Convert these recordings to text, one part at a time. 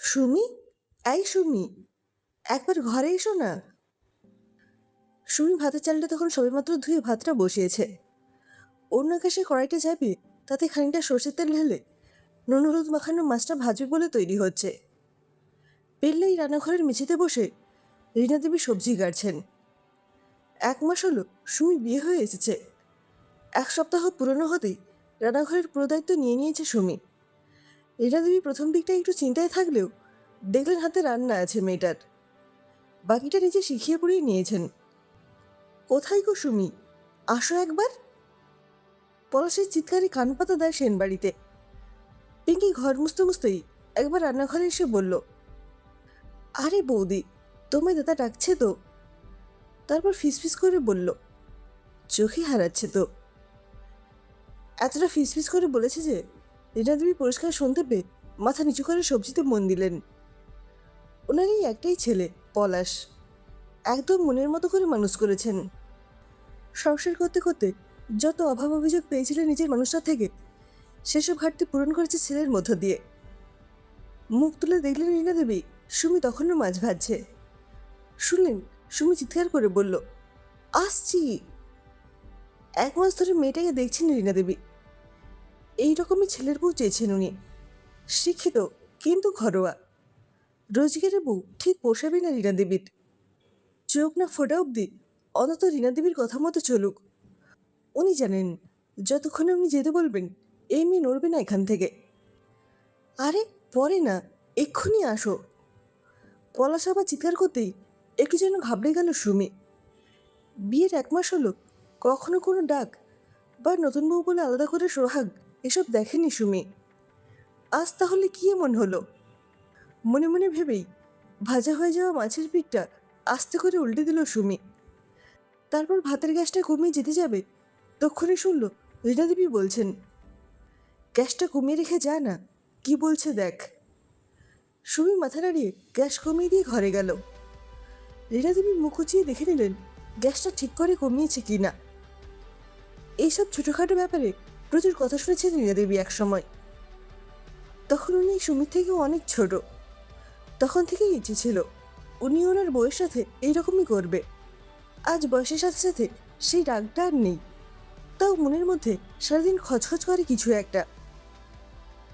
সুমি, এই সুমি, একবার ঘরে এসো না। সুমি ভাতের চালটা তখন সবেমাত্র ধুয়ে ভাতটা বসিয়েছে। অন্য আকাশে কড়াইটা যাবে, তাতে খানিকটা সর্ষের তেল ঢেলে নুন হলুদ মাখানো মাছটা ভাজবে বলে তৈরি হচ্ছে। পেল্লেই রান্নাঘরের মেঝেতে বসে রীনা দেবী সবজি কাটছেন। 1 মাস হলো সুমি বিয়ে হয়ে এসেছে। 1 সপ্তাহ পুরনো হতেই রান্নাঘরের পুরো দায়িত্ব নিয়ে নিয়েছে সুমি। রীনা দেবী প্রথম দিকটা একটু চিন্তায় থাকলেও দেখলেন হাতে রান্না আছে মেয়েটার, বাকিটা নিজে শিখিয়ে পড়িয়ে নিয়েছেন। কোথায় গো সুমি, আসো একবার। পলাশের চিৎকারে কান পাতা দেয় সেন বাড়িতে। পিঙ্কি ঘর মুছতে মুছতেই একবার রান্নাঘরে এসে বলল, আরে বৌদি, তোমায় দাদা ডাকছে তো। তারপর ফিসফিস করে বলল, চোখে হারাচ্ছে তো। এতটা ফিসফিস করে বলেছে যে রীনা দেবী পরিষ্কার শুনতে পেয়ে মাথা নিচু করে সবজিতে মন দিলেন। ওনারই একটাই ছেলে পলাশ, একদম মনের মতো করে মানুষ করেছেন। সংসার করতে করতে যত অভাব অভিযোগ পেয়েছিলেন নিজের মানুষটা থেকে, সেসব ঘাটতি পূরণ করেছে ছেলের মধ্য দিয়ে। মুখ তুলে দেখলেন রীনা দেবী সুমি তখনও মাছ ভাজছে। শুনলেন সুমি চিৎকার করে বলল, আসছি। 1 মাস ধরে মেয়েটাকে দেখছেন রীনা দেবী। এইরকমই ছেলের বউ চেয়েছেন উনি, শিক্ষিত কিন্তু ঘরোয়া। রোজগারের বউ ঠিক পোষাবে না রীনা দেবীর। চোখ না ফোটা অবধি অন্তত রীনা দেবীর কথা মতো চলুক। উনি জানেন যতক্ষণে উনি যেতে বলবেন এই মেয়ে নড়বে না এখান থেকে। আরে পরে না, এক্ষুনি আসো। পলাশ আবার চিৎকার করতেই একটু যেন ঘাবড়ে গেল সুমি। বিয়ের 1 মাস হলো, কখনো কোনো ডাক বা নতুন বউ বলে আলাদা করে সোহাগ এসব দেখেনি সুমি। আজ তাহলে কি এমন হলো? মনে মনে ভেবেই ভাজা হয়ে যাওয়া মাছের পিঠটা আস্তে করে উল্টে দিল সুমি। তারপর ভাতের গ্যাসটা কমিয়ে যেতে যাবে, তক্ষণে শুনল রীনা দেবী বলছেন, গ্যাসটা কমিয়ে রেখে যা না, কি বলছে দেখ। সুমি মাথা নাড়িয়ে গ্যাস কমিয়ে দিয়ে ঘরে গেল। রীনা দেবী মুখ উঁচিয়ে দেখে নিলেন গ্যাসটা ঠিক করে কমিয়েছে কি না। এইসব ছোটোখাটো ব্যাপারে প্রচুর কথা শুনেছেন রীনা দেবী একসময়। তখন উনি সুমির থেকেও অনেক ছোট। তখন থেকেই ইচ্ছে ছিল উনি ওনার বউয়ের সাথে এইরকমই করবে। আজ বয়সের সাথে সাথে সেই রাগটা আর নেই, তাও মনের মধ্যে সারাদিন খচখচ করে কিছু একটা।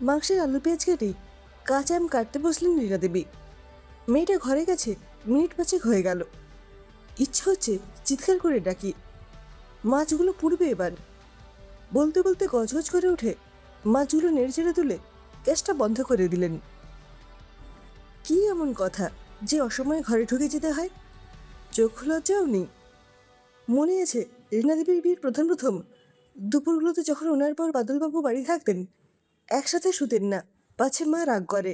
মাংসের আলু পেঁয়াজ কেটে কাঁচা আম কাটতে বসলেন রীনা দেবী। মেয়েটা ঘরে গেছে মিনিট 5 হয়ে গেল। ইচ্ছে হচ্ছে চিৎকার করে ডাকি, মাছগুলো পুড়বে এবার। বলতে বলতে গজগজ করে উঠে মাছগুলো নেড়ে চেড়ে তুলে গ্যাসটা বন্ধ করে দিলেন। কি এমন কথা যে অসময়ে ঘরে ঢুকে যেতে হয়? চোখ লজ্জাও নেই। মনে আছে রীনা দেবীর বিয়ের প্রথম প্রথম দুপুরগুলোতে যখন ওনার পর বাদলবাবু বাড়ি থাকতেন, একসাথে শুতেন না, পাছে মা রাগ করে।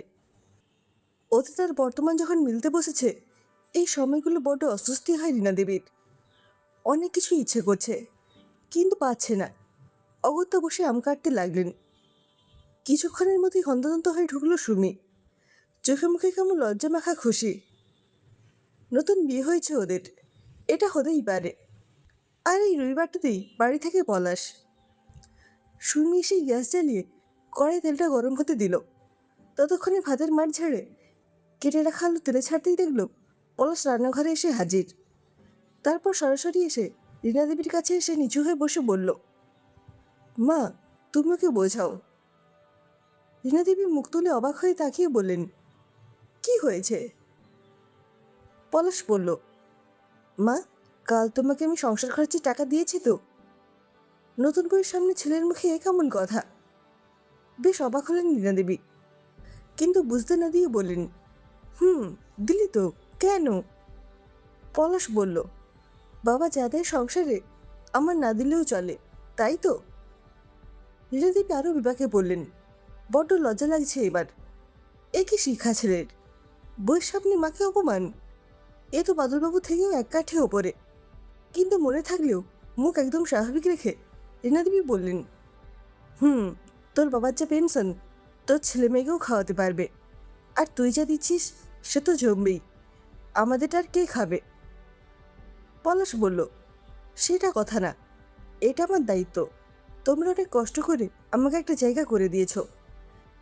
ওতে তার বর্তমান যখন মিলতে বসেছে, এই সময়গুলো বড্ড অস্বস্তি হয় রীনা দেবীর। অনেক কিছু ইচ্ছে করছে, কিন্তু পাচ্ছে না। অগত্যা বসে আম কাটতে লাগলেন। কিছুক্ষণের মধ্যেই হন্তদন্ত হয়ে ঢুকলো সুমি। চোখে মুখে কেমন লজ্জা মাখা খুশি। নতুন বিয়ে হয়েছে ওদের, এটা হতেই পারে। আর এই রবিবারটাতেই বাড়ি থেকে পলাশ। সুমি সেই গ্যাস জ্বালিয়ে কড়াই তেলটা গরম হতে দিল। ততক্ষণে ভাতের মাঠ ঝেড়ে কেটে রাখা আলু তেলে ছাড়তেই দেখল পলাশ রান্নাঘরে এসে হাজির। তারপর সরাসরি এসে রীনা দেবীর কাছে এসে নিচু হয়ে বসে বলল, মা, তুমি ওকে বোঝাও। রীনা দেবী মুখ তুলে অবাক হয়ে তাকিয়ে বললেন, কি হয়েছে? পলাশ বলল, মা, কাল তোমাকে আমি সংসার খরচে টাকা দিয়েছি তো। নতুন বউয়ের সামনে ছেলের মুখে এ কেমন কথা? বেশ অবাক হলেন রীনা দেবী, কিন্তু বুঝতে না দিয়ে বললেন, দিলি তো, কেন? পলাশ বলল, বাবা যা দেয় সংসারে আমার না দিলেও চলে, তাই তো। রীনা দেবী আরও বিপাকে বললেন, বড্ড লজ্জা লাগছে এবার। এ কি শিক্ষা ছেলের? বইয়ের সামনে মাকে অপমান! এ তো বাদলবাবু থেকেও এক কাঠে ওপরে। কিন্তু মনে থাকলেও মুখ একদম স্বাভাবিক রেখে রীনা দেবী বললেন, তোর বাবার যা পেনশন তোর ছেলে মেয়েকেও খাওয়াতে পারবে, আর তুই যা দিচ্ছিস সে তো জমবেই, আমাদেরটা আর কে খাবে? পলাশ বলল, সেটা কথা না, এটা আমার দায়িত্ব। তোমরা অনেক কষ্ট করে আমাকে একটা জায়গা করে দিয়েছ,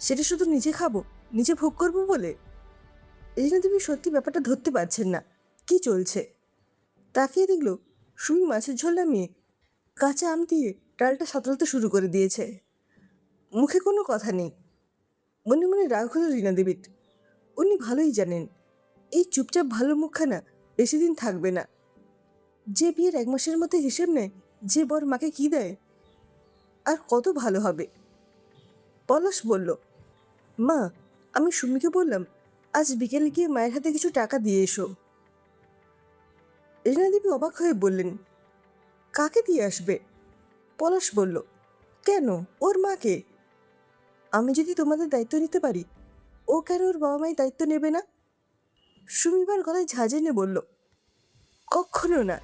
সেটা শুধু নিজে খাবো, নিজে ভোগ করবো বলে? রিনা দেবী সত্যি ব্যাপারটা ধরতে পারছেন না কি চলছে। তাকিয়ে দেখলো সুমি মাছের ঝোল নামিয়ে কাঁচা আম দিয়ে ডালটা সাঁতরাতে শুরু করে দিয়েছে। মুখে কোনো কথা নেই। মনে মনে রাগ হলো রিনা দেবীর। উনি ভালোই জানেন এই চুপচাপ ভালো মুখখানা বেশি দিন থাকবে না। যে বিয়ের 1 মাসের মধ্যে হিসেব নেয় যে বর মাকে কি দেয় আর কত ভালো হবে। পলাশ বলল, মা আমি সুমিকে বললাম আজ বিকেলে গিয়ে মায়ের হাতে কিছু টাকা দিয়ে এসো। রিনা দেবী অবাক হয়ে বললেন, কাকে দিয়ে আসবে? পলাশ বলল, কেন, ওর মাকে। আমি যদি তোমাদের দায়িত্ব নিতে পারি ও কেন ওর বাবা মায়ের দায়িত্ব নেবে না? সুমিবার গলায় ঝাঁঝ এনে বলল, কখনো না।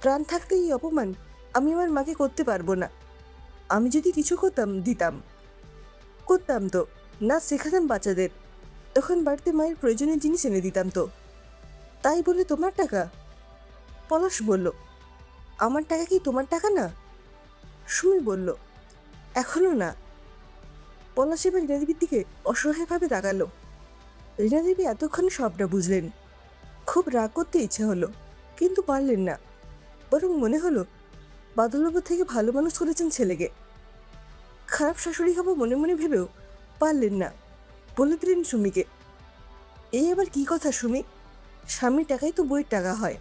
প্রাণ থাকতে এই অপমান আমি আমার মাকে করতে পারবো না। আমি যদি কিছু করতাম দিতাম, করতাম তো, না শেখাতাম বাচ্চাদের, তখন বাড়িতে মায়ের প্রয়োজনীয় জিনিস এনে দিতাম তো। তাই বলে তোমার টাকা? পলাশ বলল, আমার টাকা কি তোমার টাকা না? সুমি বলল, এখনো না। পলাশ এবার রিনা দেবীর দিকে অসহায়ভাবে তাকালো। রিনা দেবী এতক্ষণ সবটা বুঝলেন। খুব রাগ করতে ইচ্ছে হলো কিন্তু পারলেন না। বরং মনে হলো বাদলবাবু থেকে ভালো মানুষ করেছেন ছেলেকে। খারাপ শাশুড়ি হবো মনে মনে ভেবেও পারলেন না। বলে দিলেন সুমিকে, এই আবার কি কথা সুমি? স্বামীর টাকাই তো বইয়ের টাকা হয়।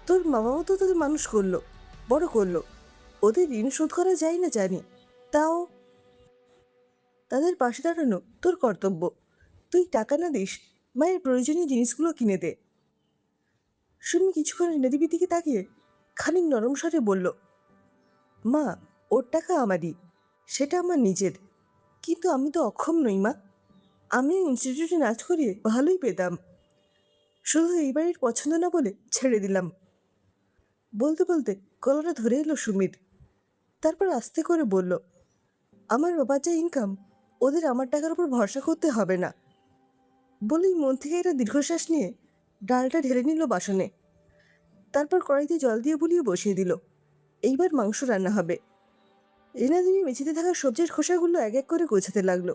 তোর মা বাবা তো তোদের মানুষ করলো, বড় করলো, ওদের ঋণ শোধ করা যায় না জানি, তাও তাদের পাশে দাঁড়ানো তোর কর্তব্য। তুই টাকা না দিস, মায়ের প্রয়োজনীয় জিনিসগুলো কিনে দে। সুমি কিছুক্ষণ রিনাদেবীর দিকে তাকিয়ে খানিক নরম স্বরে বলল, মা ওর টাকা আমারই, সেটা আমার নিজের, কিন্তু আমি তো অক্ষম নই মা। আমিও ইনস্টিটিউটে নাচ করিয়ে ভালোই পেতাম, শুধু এই বাড়ির পছন্দ না বলে ছেড়ে দিলাম। বলতে বলতে গলাটা ধরে এলো সুমির। তারপর আস্তে করে বলল, আমার বাবার যা ইনকাম ওদের আমার টাকার উপর ভরসা করতে হবে না। বলেই মন থেকে একটা দীর্ঘশ্বাস নিয়ে ডালটা ঢেলে নিল বাসনে। তারপর কড়াইতে জল দিয়ে বুলিয়ে বসিয়ে দিল। এইবার মাংস রান্না হবে। রিনা দেবী মেঝেতে থাকা সবজির খোসাগুলো এক এক করে গোছাতে লাগলো।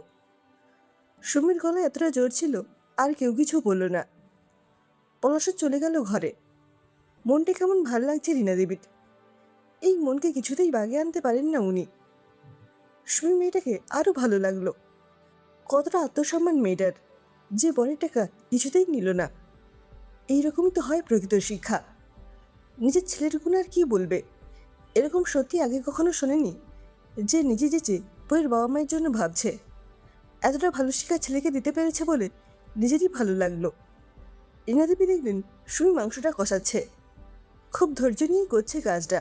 সুমির গলায় এতটা জোর ছিল আর কেউ কিছু বলল না। পলাশও চলে গেল ঘরে। মনটা কেমন ভাল লাগছে রিনা দেবীর। এই মনকে কিছুতেই বাগে আনতে পারেন না উনি। সুমি মেয়েটাকে আরও ভালো লাগলো। কতটা আত্মসম্মান মেয়েটার, যে বরের টাকা কিছুতেই নিল না। এইরকমই তো হয় প্রকৃত শিক্ষা। নিজের ছেলের গুণ আর কি বলবে। এরকম সত্যি আগে কখনো শোনেনি যে নিজে যেচে বইয়ের বাবা মায়ের জন্য ভাবছে। এতটা ভালো শিক্ষা ছেলেকে দিতে পেরেছে বলে নিজেরই ভালো লাগলো। রিনা দেবী দেখলেন সুমি মাংসটা কষাচ্ছে, খুব ধৈর্য নিয়েই করছে কাজটা।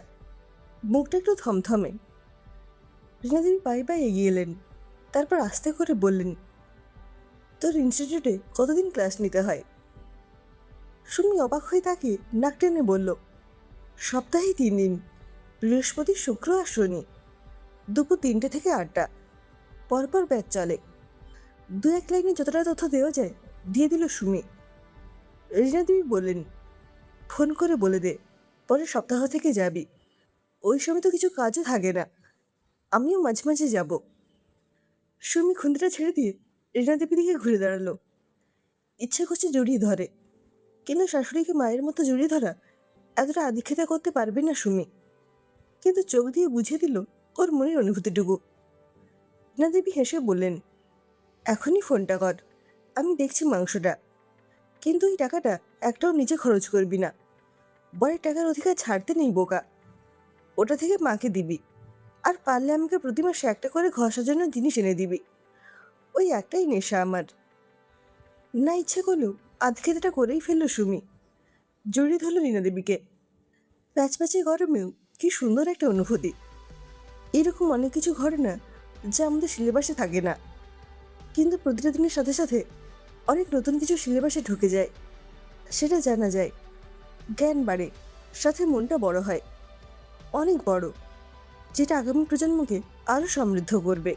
মুখটা একটু থমথমে। রিনা দেবী পায়ে পায়ে এগিয়ে এলেন। তারপর আস্তে করে বললেন, তোর ইনস্টিটিউটে কতদিন ক্লাস নিতে হয়? সুমি অবাক হয়ে তাকে নাক টেনে বলল, সপ্তাহে 3 দিন, বৃহস্পতি শুক্র আর শনি, দুপুর 3টে থেকে 8টা, পরপর ব্যাচ চলে। 2-1 লাইনে যতটা তথ্য দেওয়া যায় দিয়ে দিল সুমি। রিনা দেবী বললেন, ফোন করে বলে দে পরের সপ্তাহ থেকে যাবি। ওই সময় তো কিছু কাজও থাকে না, আমিও মাঝে মাঝে যাব। সুমি খুন্তিটা ছেড়ে দিয়ে রিনা দেবীর দিকে ঘুরে দাঁড়ালো। ইচ্ছে করছে জড়িয়ে ধরে, কিন্তু শাশুড়িকে মায়ের মতো জড়িয়ে ধরা এতটা আদিক্ষেতা করতে পারবে না সুমি। কিন্তু চোখ দিয়ে বুঝিয়ে দিল ওর মনের অনুভূতিটুকু। রিনা দেবী হেসে বললেন, এখনই ফোনটা কর, আমি দেখছি মাংসটা, কিন্তু এই টাকাটা একটাও নিজে খরচ করবি না। বরের টাকার অধিকার ছাড়তে নেই বোকা, ওটা থেকে মাকে দিবি। আর পারলে আমাকে প্রতি মাসে একটা করে ঘর সাজানোর জিনিস এনে দিবি। ওই একটাই নেশা আমার। না ইচ্ছে করলেও আধখেতেটা করেই ফেললো সুমি। জড়িয়ে ধরল রিনা দেবীকে। প্যাচপ্যাচে গরমেও কি সুন্দর একটা অনুভূতি। এরকম অনেক কিছু ঘটে না যা আমাদের সিলেবাসে থাকে না, কিন্তু প্রতিটা দিনের সাথে সাথে অনেক নতুন কিছু সিলেবাসে ঢুকে যায়। সেটা জানা যায়, জ্ঞান বাড়ে, সাথে মনটা বড় হয়, অনেক বড়, যেটা আগামী প্রজন্মকে আরও সমৃদ্ধ করবে।